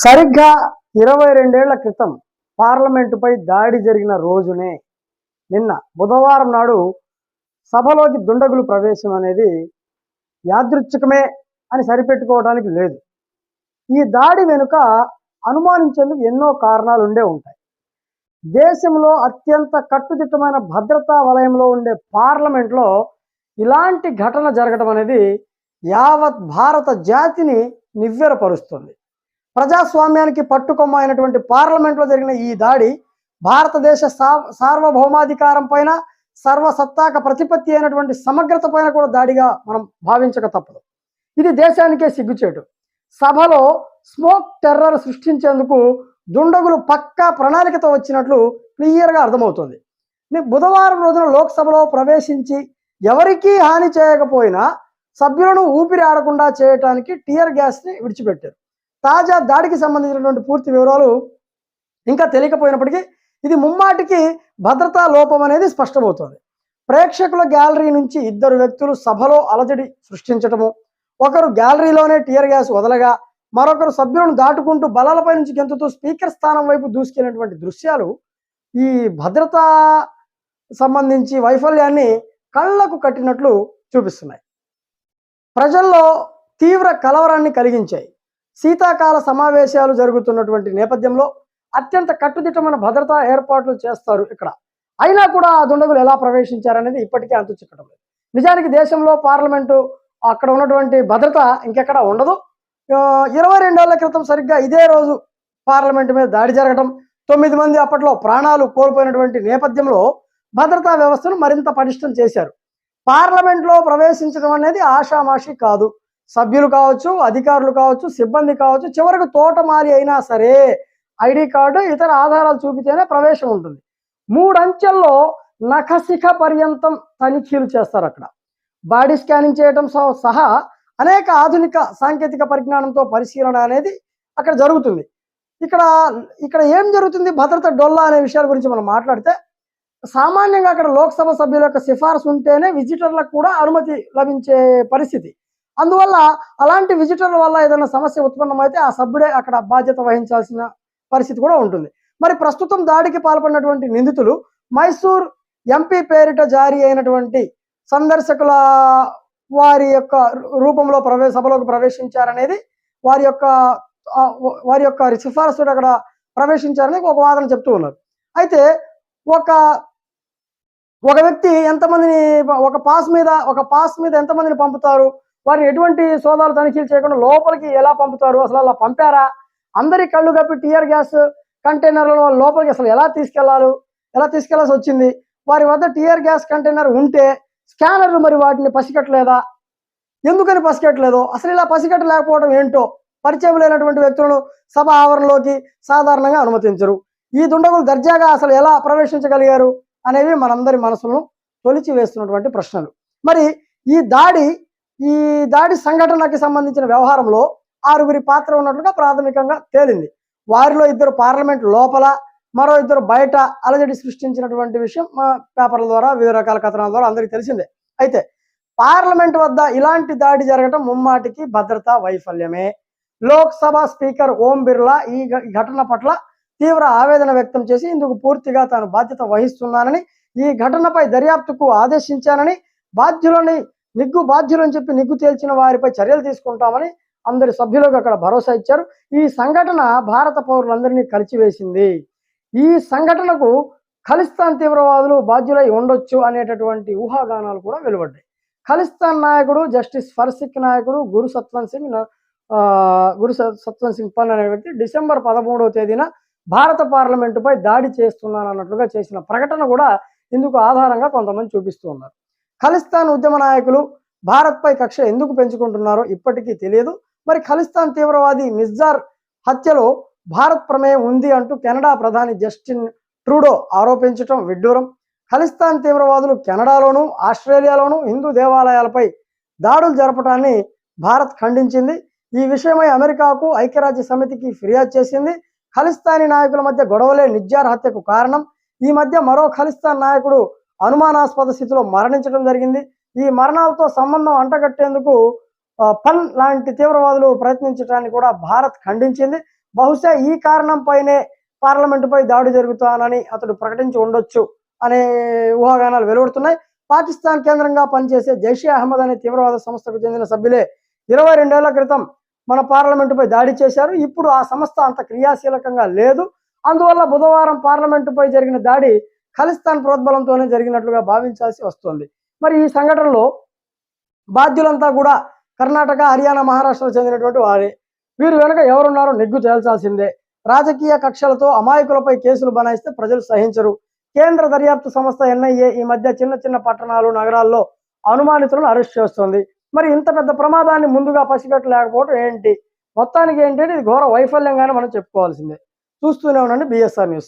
సరిగ్గా 22 ఏళ్ల క్రితం పార్లమెంటుపై దాడి జరిగిన రోజునే నిన్న బుధవారం నాడు సభలోకి దుండగులు ప్రవేశం అనేది యాదృచ్ఛికమే అని సరిపెట్టుకోవడానికి లేదు. ఈ దాడి వెనుక అనుమానించేందుకు ఎన్నో కారణాలు ఉండే ఉంటాయి. దేశంలో అత్యంత కట్టుదిట్టమైన భద్రతా వలయంలో ఉండే పార్లమెంట్లో ఇలాంటి ఘటన జరగడం అనేది యావత్ భారత జాతిని నివ్వెరపరుస్తుంది. ప్రజాస్వామ్యానికి పట్టుకొమ్మ అయినటువంటి పార్లమెంట్లో జరిగిన ఈ దాడి భారతదేశ సార్వభౌమాధికారం పైన, సర్వసత్తాక ప్రతిపత్తి అయినటువంటి సమగ్రత పైన కూడా దాడిగా మనం భావించక తప్పదు. ఇది దేశానికే సిగ్గుచేటు. సభలో స్మోక్ టెర్రర్ సృష్టించేందుకు దుండగులు పక్కా ప్రణాళికతో వచ్చినట్లు క్లియర్గా అర్థమవుతుంది. బుధవారం రోజున లోక్సభలో ప్రవేశించి ఎవరికీ హాని చేయకపోయినా సభ్యులను ఊపిరి ఆడకుండా చేయడానికి టియర్ గ్యాస్ని విడిచిపెట్టారు. తాజా దాడికి సంబంధించినటువంటి పూర్తి వివరాలు ఇంకా తెలియకపోయినప్పటికీ ఇది ముమ్మాటికి భద్రతా లోపం అనేది స్పష్టమవుతోంది. ప్రేక్షకుల గ్యాలరీ నుంచి ఇద్దరు వ్యక్తులు సభలో అలజడి సృష్టించటము, ఒకరు గ్యాలరీలోనే టియర్ గ్యాస్ వదలగా మరొకరు సభ్యులను దాటుకుంటూ బలాలపై నుంచి గెంతుతూ స్పీకర్ స్థానం వైపు దూసుకెళ్ళినటువంటి దృశ్యాలు ఈ భద్రతా సంబంధించి వైఫల్యాన్ని కళ్లకు కట్టినట్లు చూపిస్తున్నాయి. ప్రజల్లో తీవ్ర కలవరాన్ని కలిగించాయి. శీతాకాల సమావేశాలు జరుగుతున్నటువంటి నేపథ్యంలో అత్యంత కట్టుదిట్టమైన భద్రతా ఏర్పాట్లు చేస్తారు ఇక్కడ. అయినా కూడా ఆ దుండగులు ఎలా ప్రవేశించారనేది ఇప్పటికే అంతు చిక్కడం లేదు. నిజానికి దేశంలో పార్లమెంటు అక్కడ ఉన్నటువంటి భద్రత ఇంకెక్కడ ఉండదు. 22 ఏళ్ల క్రితం సరిగ్గా ఇదే రోజు పార్లమెంటు మీద దాడి జరగడం, 9 మంది అప్పట్లో ప్రాణాలు కోల్పోయినటువంటి నేపథ్యంలో భద్రతా వ్యవస్థను మరింత పటిష్టం చేశారు. పార్లమెంట్లో ప్రవేశించడం అనేది ఆషామాషి కాదు. సభ్యులు కావచ్చు, అధికారులు కావచ్చు, సిబ్బంది కావచ్చు, చివరకు తోటమాలి అయినా సరే ఐడి కార్డు, ఇతర ఆధారాలు చూపితేనే ప్రవేశం ఉంటుంది. 3 అంచెల్లో నఖశిఖ పర్యంతం తనిఖీలు చేస్తారు అక్కడ. బాడీ స్కానింగ్ చేయడం సహా అనేక ఆధునిక సాంకేతిక పరిజ్ఞానంతో పరిశీలన అనేది అక్కడ జరుగుతుంది. ఇక్కడ ఏం జరుగుతుంది, భద్రత డొల్లా అనే విషయాల గురించి మనం మాట్లాడితే సామాన్యంగా అక్కడ లోక్సభ సభ్యుల యొక్క సిఫార్సు ఉంటేనే విజిటర్లకు కూడా అనుమతి లభించే పరిస్థితి. అందువల్ల అలాంటి విజిటర్ల వల్ల ఏదైనా సమస్య ఉత్పన్నమైతే ఆ సభ్యుడే అక్కడ బాధ్యత వహించాల్సిన పరిస్థితి కూడా ఉంటుంది. మరి ప్రస్తుతం దాడికి పాల్పడినటువంటి నిందితులు మైసూర్ ఎంపీ పేరిట జారీ అయినటువంటి సందర్శకుల వారి యొక్క రూపంలో సభలోకి ప్రవేశించారనేది వారి యొక్క సిఫార్సు అక్కడ ప్రవేశించారని ఒక వాదన చెప్తూ ఉన్నారు. అయితే ఒక వ్యక్తి ఎంతమందిని ఒక పాస్ మీద ఎంతమందిని పంపుతారు, వారిని ఎటువంటి సోదాలు తనిఖీలు చేయకుండా లోపలికి ఎలా పంపుతారు, అసలు అలా పంపారా, అందరి కళ్ళు కప్పి టియర్ గ్యాస్ కంటైనర్లను లోపలికి అసలు ఎలా తీసుకెళ్లాల్సి వచ్చింది, వారి వద్ద టియర్ గ్యాస్ కంటైనర్ ఉంటే స్కానర్లు మరి వాటిని పసిగట్టలేదా, ఎందుకని పసిగట్టలేదో, అసలు ఇలా పసిగట్టలేకపోవడం ఏంటో, పరిచయం లేనటువంటి వ్యక్తులను సభ ఆవరణలోకి సాధారణంగా అనుమతించరు. ఈ దుండగులు దర్జాగా అసలు ఎలా ప్రవేశించగలిగారు అనేవి మనందరి మనసులను తొలిచి వేస్తున్నటువంటి ప్రశ్నలు. మరి ఈ దాడి సంఘటనకి సంబంధించిన వ్యవహారంలో 6గురి పాత్ర ఉన్నట్లుగా ప్రాథమికంగా తేలింది. వారిలో 2 పార్లమెంట్ లోపల, మరో 2 బయట అలజడి సృష్టించినటువంటి విషయం పేపర్ల ద్వారా, వివిధ రకాల కథనాల ద్వారా అందరికీ తెలిసిందే. అయితే పార్లమెంట్ వద్ద ఇలాంటి దాడి జరగటం ముమ్మాటికి భద్రతా వైఫల్యమే. లోక్సభ స్పీకర్ ఓం బిర్లా ఈ ఘటన పట్ల తీవ్ర ఆవేదన వ్యక్తం చేసి ఇందుకు పూర్తిగా తాను బాధ్యత వహిస్తున్నానని, ఈ ఘటనపై దర్యాప్తుకు ఆదేశించానని, బాధ్యులని చెప్పి నిగ్గు తేల్చిన వారిపై చర్యలు తీసుకుంటామని అందరి సభ్యులకు అక్కడ భరోసా ఇచ్చారు. ఈ సంఘటన భారత పౌరులందరినీ కలిచివేసింది. ఈ సంఘటనకు ఖలిస్తాన్ తీవ్రవాదులు బాధ్యులై ఉండొచ్చు అనేటటువంటి ఊహాగానాలు కూడా వెలువడ్డాయి. ఖలిస్తాన్ నాయకుడు జస్టిస్ ఫర్సిక్ నాయకుడు గురు సత్వంత్ సింగ్ పన్ అనే వ్యక్తి డిసెంబర్ 13వ తేదీన భారత పార్లమెంటుపై దాడి చేస్తున్నానన్నట్లుగా చేసిన ప్రకటన కూడా ఇందుకు ఆధారంగా కొంతమంది చూపిస్తూ ఉన్నారు. ఖలిస్తాన్ ఉద్యమ నాయకులు భారత్పై కక్ష ఎందుకు పెంచుకుంటున్నారో ఇప్పటికీ తెలియదు. మరి ఖలిస్తాన్ తీవ్రవాది నిజ్జార్ హత్యలో భారత్ ప్రమేయం ఉంది అంటూ కెనడా ప్రధాని జస్టిన్ ట్రూడో ఆరోపించటం విడ్డూరం. ఖలిస్తాన్ తీవ్రవాదులు కెనడాలోను, ఆస్ట్రేలియాలోను హిందూ దేవాలయాలపై దాడులు జరపడాన్ని భారత్ ఖండించింది. ఈ విషయమై అమెరికాకు, ఐక్యరాజ్య సమితికి ఫిర్యాదు చేసింది. ఖలిస్తానీ నాయకుల మధ్య గొడవలే నిజ్జార్ హత్యకు కారణం. ఈ మధ్య మరో ఖలిస్తాన్ నాయకుడు అనుమానాస్పద స్థితిలో మరణించడం జరిగింది. ఈ మరణాలతో సంబంధం అంటగట్టేందుకు పన్ లాంటి తీవ్రవాదులు ప్రయత్నించడాన్ని కూడా భారత్ ఖండించింది. బహుశా ఈ కారణంపైనే పార్లమెంటుపై దాడి జరుగుతానని అతడు ప్రకటించి ఉండొచ్చు అనే ఊహాగానాలు వెలువడుతున్నాయి. పాకిస్తాన్ కేంద్రంగా పనిచేసే జైషే అహ్మద్ అనే తీవ్రవాద సంస్థకు చెందిన సభ్యులే 22 ఏళ్ల క్రితం మన పార్లమెంటుపై దాడి చేశారు. ఇప్పుడు ఆ సంస్థ అంత క్రియాశీలకంగా లేదు. అందువల్ల బుధవారం పార్లమెంటుపై జరిగిన దాడి ఖలిస్తాన్ ప్రోద్బలంతోనే జరిగినట్లుగా భావించాల్సి వస్తుంది. మరి ఈ సంఘటనలో బాధ్యులంతా కూడా కర్ణాటక, హర్యానా, మహారాష్ట్రకు చెందినటువంటి వారే. వీరు వెనుక ఎవరున్నారో నిగ్గు తేల్చాల్సిందే. రాజకీయ కక్షలతో అమాయకులపై కేసులు బనాయిస్తే ప్రజలు సహించరు. కేంద్ర దర్యాప్తు సంస్థ ఎన్ఐఏ ఈ మధ్య చిన్న చిన్న పట్టణాలు, నగరాల్లో అనుమానితులను అరెస్ట్ చేస్తోంది. మరి ఇంత పెద్ద ప్రమాదాన్ని ముందుగా పసిగట్టలేకపోవడం ఏంటి? మొత్తానికి ఏంటంటే ఇది ఘోర వైఫల్యంగానే మనం చెప్పుకోవాల్సిందే. చూస్తూనే ఉండండి బిఎస్ఆర్ న్యూస్.